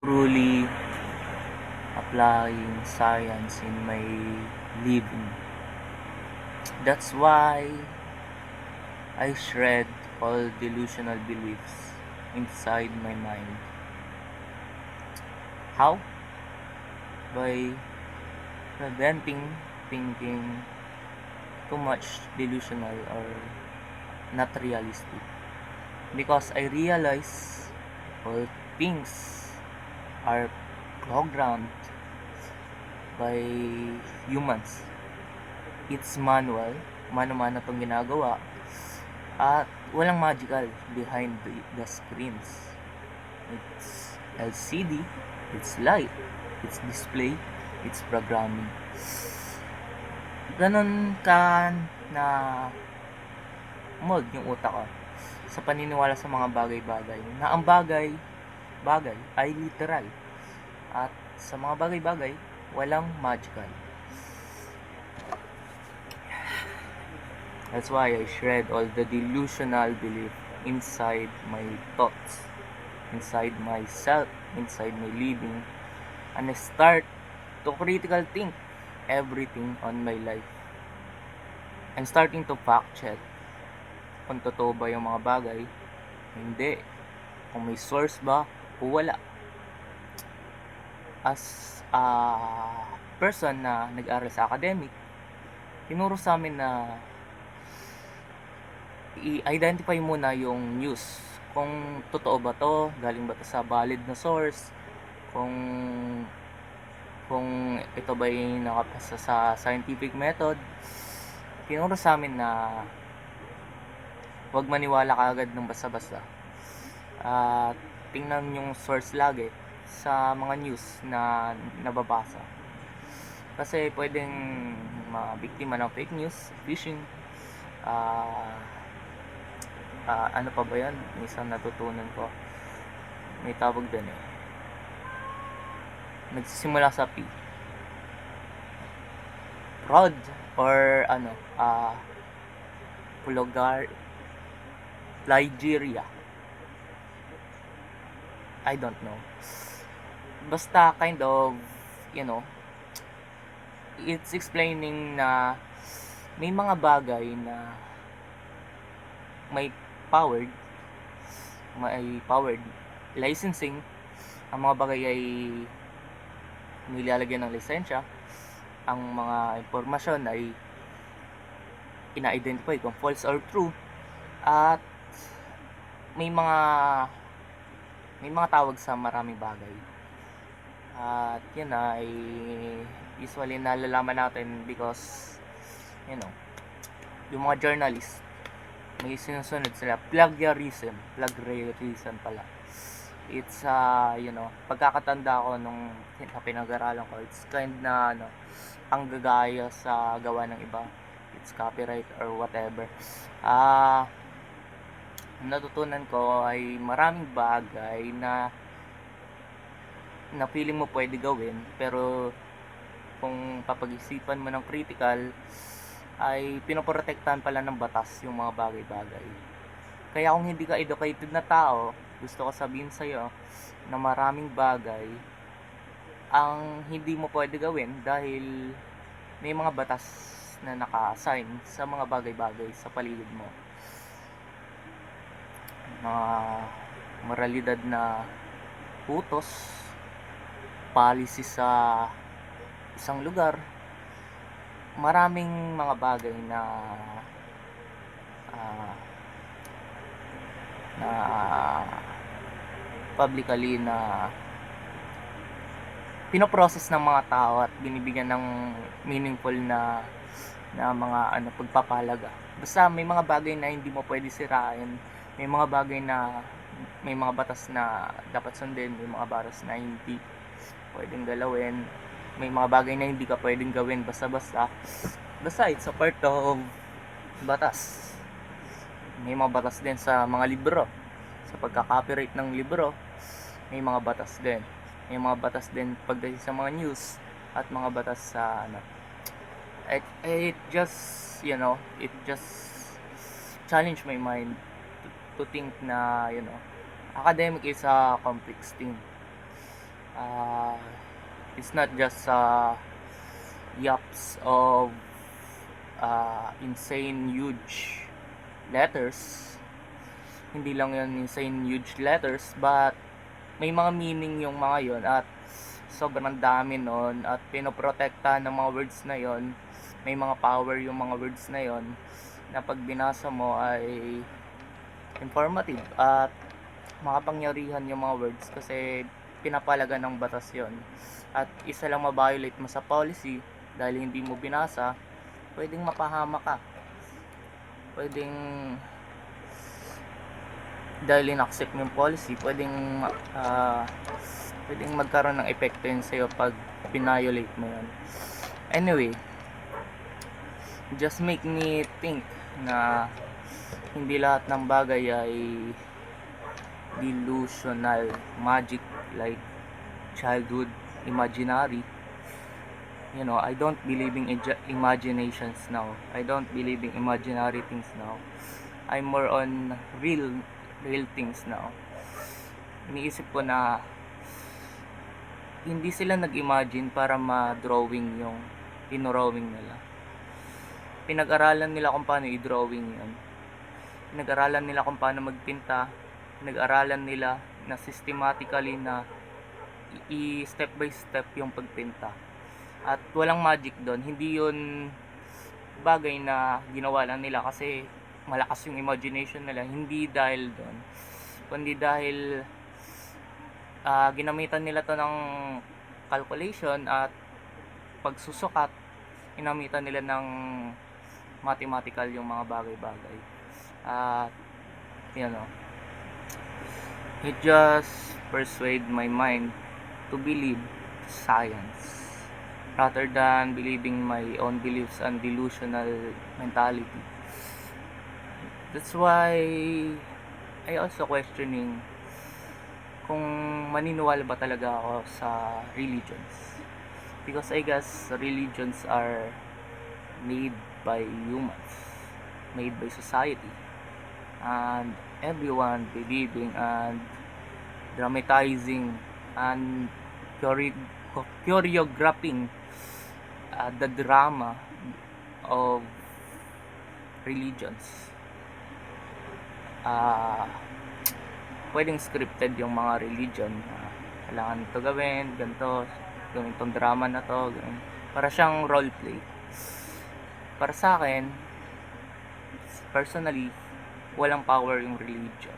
truly applying science in my living. That's why I shred all delusional beliefs inside my mind. How? By preventing thinking too much delusional or not realistic. Because I realize all things are programmed by humans. It's manual, mano-mano itong ginagawa, at walang magical behind the screens. It's LCD, it's light, it's display, it's programming. Ganon ka na mold yung utak ko sa paniniwala sa mga bagay-bagay na ang bagay ay literal, at sa mga bagay-bagay walang magical. That's why I shred all the delusional belief inside my thoughts, inside myself, inside my living, and I start to critical think everything on my life. I'm starting to fact check kung totoo ba yung mga bagay, hindi, kung may source ba o wala. As a person na nag-aral sa academic, tinuro sa amin na i-identify muna yung news. Kung totoo ba to, galing ba to sa valid na source, kung ito ba yung nakapasa sa scientific method. Tinuro sa amin na huwag maniwala kaagad ng basta-basta. At tingnan yung source lagi sa mga news na nababasa. Kasi pwedeng mabiktima ng fake news, phishing, ano pa ba yan? Isang natutunan ko. May tawag din eh. Nagsisimula sa P. Fraud or Nigeria. I don't know. Basta kind of, it's explaining na may mga bagay na may powered licensing. Ang mga bagay ay nilalagyan ng lisensya. Ang mga impormasyon ay ina-identify kung false or true. At may mga tawag sa maraming bagay. At yun ay usually nalalaman natin because yung mga journalist, may sinusunod sila plagiarism pala. It's pagkakatanda ko nung pinag-aralan ko, it's kind na ang gagaya sa gawa ng iba. It's copyright or whatever. Natutunan ko ay maraming bagay na feeling mo pwede gawin, pero kung papag-isipan mo ng critical, ay pinoprotektahan pala ng batas yung mga bagay-bagay. Kaya kung hindi ka educated na tao, gusto ko sabihin sa'yo na maraming bagay ang hindi mo pwede gawin dahil may mga batas na naka-assign sa mga bagay-bagay sa paligid mo. Mga moralidad na utos, policy sa isang lugar, maraming mga bagay na publicly na pinoprocess ng mga tao at binibigyan ng meaningful na mga pagpapahalaga. Basta may mga bagay na hindi mo pwede sirain, may mga bagay na may mga batas na dapat sundin, may mga batas na hindi pwedeng galawin, may mga bagay na hindi ka pwedeng gawin basta-basta it's a part of batas. May mga batas din sa mga libro, sa pagka-copyright ng libro, may mga batas din. May mga batas din pagdating sa mga news, at mga batas sa it just challenge my mind to think na academic is a complex thing. Uh, it's not just yaps of insane huge letters. Hindi lang yan insane huge letters, but may mga meaning yung mga yon, at sobrang dami nun, at pinoprotektahan ng mga words na yon. May mga power yung mga words na yon, na pag binasa mo ay informative at makapangyarihan yung mga words, kasi pinapalaga ng batas yon. At isa lang ma-violate mo sa policy dahil hindi mo binasa, pwedeng mapahama ka, pwedeng dahil in-accept mo yung policy, pwedeng magkaroon ng epekto yun sa'yo pag violate mo yun. Anyway, just make me think na hindi lahat ng bagay ay delusional, magic, like childhood, imaginary. You know, I don't believe in imaginations now. I don't believe in imaginary things now. I'm more on real things now. Iniisip ko na hindi sila nag-imagine para ma-drawing yung dinrawing nila. Pinag-aralan nila kung paano i-drawing yun. Pinag-aralan nila kung paano magpinta. Pinag-aralan nila na systematically na step by step yung pagpinta. At walang magic doon. Hindi yun bagay na ginawa lang nila kasi malakas yung imagination nila. Hindi dahil doon, kundi dahil ginamitan nila to ng calculation at pagsusukat. Ginamitan nila ng mathematical yung mga bagay-bagay. At you know, it just persuade my mind to believe science rather than believing my own beliefs and delusional mentality. That's why I also questioning kung maniniwala ba talaga ako sa religions. Because I guess religions are made by humans, made by society, and everyone believing and dramatizing and choreographing the drama of religions. Pwedeng scripted yung mga religion, kailangan ito gawin, ganito, gawin itong drama na to, ganun. Para siyang roleplay. Para sa akin, personally, walang power yung religion.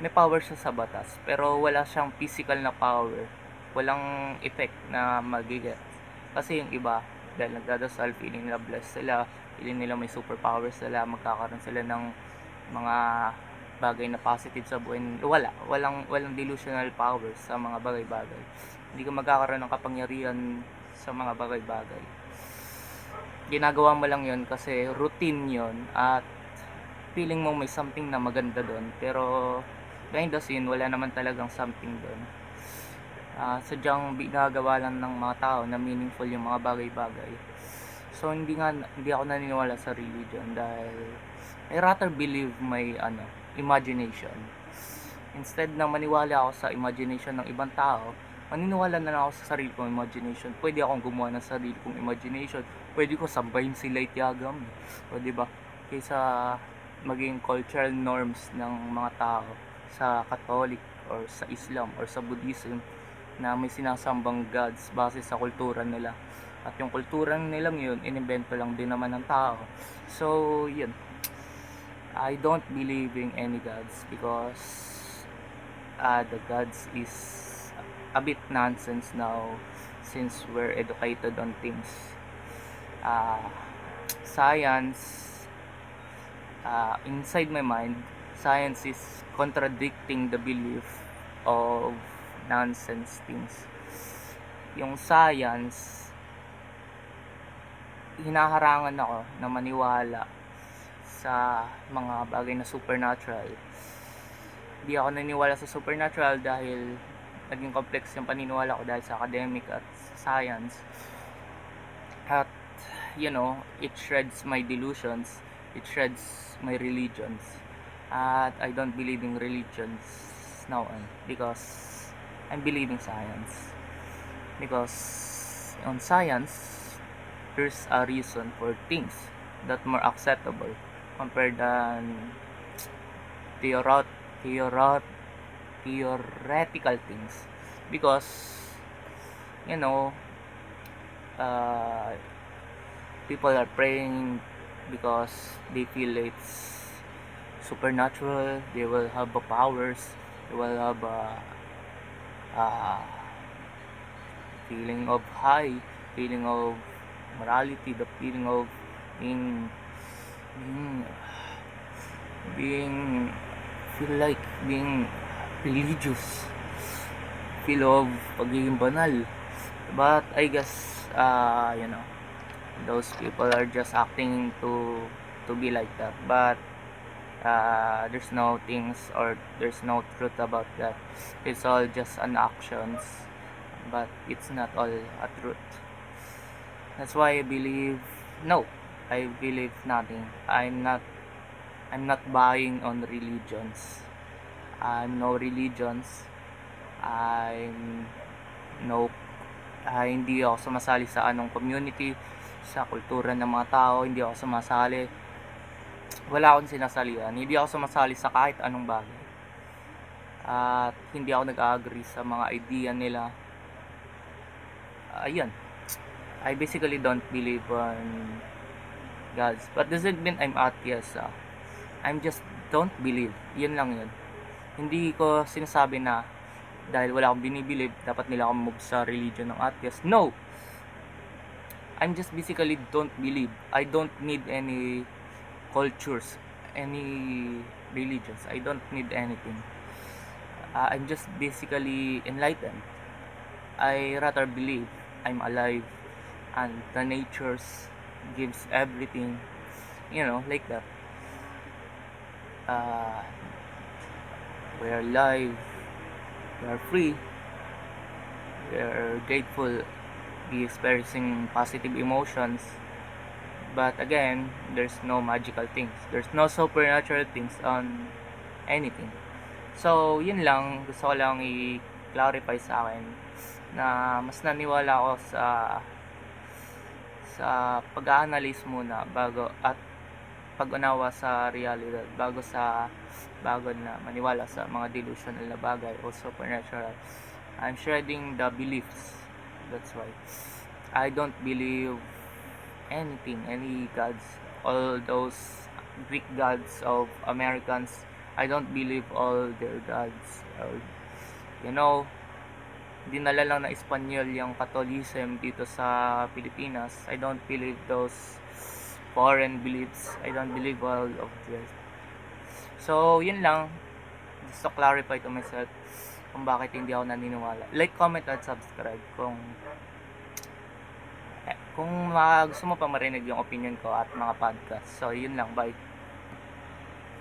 May power siya sa batas, pero wala siyang physical na power. Walang effect na magiget. Kasi yung iba, dahil nagdadasal, feeling nila blessed sila, feeling nila may superpowers sila, magkakaroon sila ng mga bagay na positive sa buhay. Walang delusional powers sa mga bagay-bagay. Hindi ka magkakaroon ng kapangyarihan sa mga bagay-bagay. Ginagawa mo lang yon kasi routine yon at feeling mo may something na maganda doon, pero behind the scene wala naman talagang something doon. Sadyang ginagawa lang ng mga tao na meaningful yung mga bagay-bagay. So hindi ako naniniwala sa religion dahil I rather believe my imagination. Instead na maniwala ako sa imagination ng ibang tao, maniniwala na lang ako sa sarili kong imagination. Pwede akong gumawa ng sarili kong imagination. Pwede ko sambahin si Light Yagam. O diba? Kaysa maging cultural norms ng mga tao sa Catholic or sa Islam or sa Buddhism na may sinasambang gods base sa kultura nila. At yung kultura nilang yun, inimbento lang din naman ng tao. So, yun. I don't believe in any gods because the gods is a bit nonsense now since we're educated on things. Science, inside my mind, science is contradicting the belief of nonsense things. Yung science, hinaharangan ako na maniwala sa mga bagay na supernatural. Hindi ako naniniwala sa supernatural dahil naging complex yung paniniwala ko dahil sa academic at science. At you know, it shreds my delusions, it shreds my religions. At I don't believe in religions now on because I'm believing science. Because on science, there's a reason for things that more acceptable compared than theoret- theoret- theoretical things. Because, you know, uh, people are praying because they feel it's supernatural. They will have powers. They will have a feeling of high, feeling of morality, the feeling of being being being feel like being religious, feel of pagiging banal. But I guess those people are just acting to be like that. But there's no things or there's no truth about that. It's all just an actions, but it's not all a truth. That's why I believe no. I believe nothing. I'm not buying on religions. I'm no religions. I'm no hindi ako sumasali sa anong community, sa kultura ng mga tao, hindi ako sumasali. Wala akong sinasalihan. Hindi ako sumasali sa kahit anong bagay. At hindi ako nag-agree sa mga idea nila. Ayun. I basically don't believe on gods. But doesn't mean I'm atheist. I'm just don't believe. Yun lang yun. Hindi ko sinasabi na dahil wala akong binibilib, dapat nila akong move sa religion ng atheist. No! I'm just basically don't believe. I don't need any cultures, any religions. I don't need anything. I'm just basically enlightened. I rather believe I'm alive and the natures gives everything, like that. We are alive, we are free, we are grateful, be experiencing positive emotions. But again, there's no magical things. There's no supernatural things on anything. So, yun lang. Gusto ko lang i-clarify sa akin na mas naniwala ako sa pag-analyze muna bago at pag-unawa sa realidad bago na maniwala sa mga delusional na bagay o supernatural. I'm shredding the beliefs. That's why I don't believe anything, any gods, all those Greek gods of Americans. I don't believe all their gods. Dinala lang na Espanyol yung Catholicism dito sa Pilipinas. I don't believe those foreign beliefs. I don't believe all of this. So, yun lang. Just to clarify to myself kung bakit hindi ako naniniwala. Like, comment, at subscribe kung gusto mo pa marinig yung opinion ko at mga podcast. So, yun lang. Bye.